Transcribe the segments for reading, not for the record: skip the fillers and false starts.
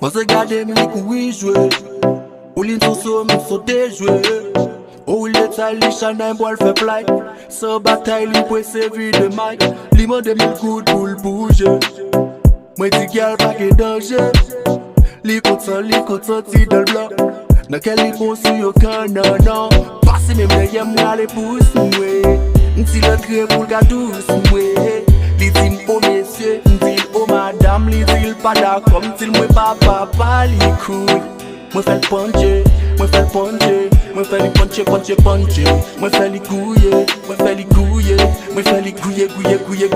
Moi se gade mi koui jwe Ou li so mi sote jwe Ou li tay li chanay boal fe play Sa batay li pwe sevi de may Li mande mil kout pou l'bouge Mwen di gyal pa ge danje Li kontan ti del blan Nan kel li bon si yo kan nan Pasi mem le yem gale pou mwe Nti le kre pou l'ga dous mwe Li di o mesye, nti o madame Li di l pa da kom til mwe pa li koui Mwen fè l'ponche, mwen fè l'ponche Mwen fè li ponche Mwen fè li gouye, mwen fè li gouye Mwen fè li gouye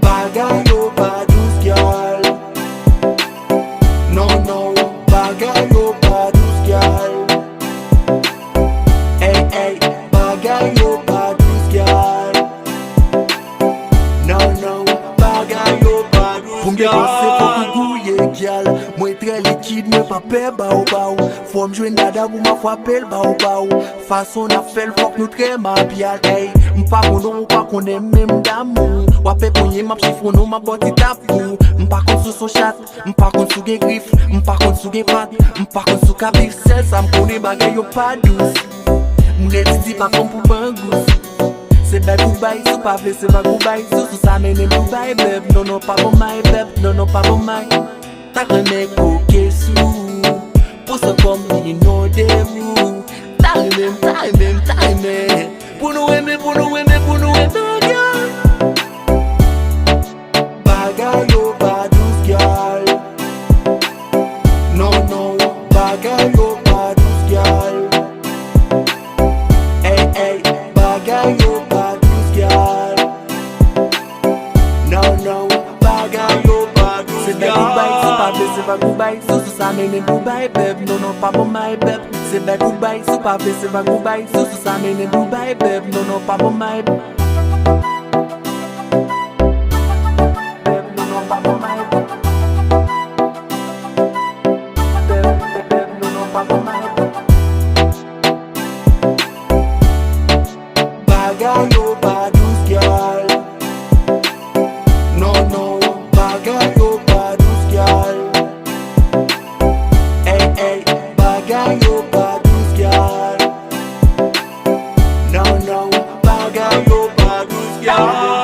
Bagay yo pa dous gyal Non, bagay yo pa dous gyal Hey, bagay yo pa dous gyal Non, bagay yo pa dous gyal Gyal, mwen tre likid, mwen pa pe bao Fòm jwen dada pou ma fwa pel bao Fason na fel fòk nou tre mabyal Hey, mpa konon, mpa konen mem damou Wapè ponye map chifonon, ma boti tapou Mpa kon sou son chat, mpa kon sou gen grif Mpa kon sou gen pat, mpa kon sou kabif Sel sa mkone bagay yo pa dous Mre di pa kon pou bangous Se bel kou bay, sou pa vle se va kou bay Sou sa menen kou bay, beb Non, pa bon may, beb, non, pa bon may Ta reme koke sou Pou se kom ni no devou Ta reme Pou nou eme gyal Bagay yo pa dous gyal Non, bagay yo pa dous gyal Hey, bagay yo pa dous gyal Non, bagay yo pa dous gyal Se va goubay, sou sa menen goubay, beb Non, pa bon may, beb Se va goubay, sou pa vle se va goubay Sou sa menen goubay, beb Non, pa bon may, beb Non, pa bon may, beb Non, pa bon may, Bagay yo pa dous gyal Non, bagay yo pa dous gyal Bagay yo pa dous gyal Non, bagay yo pa dous gyal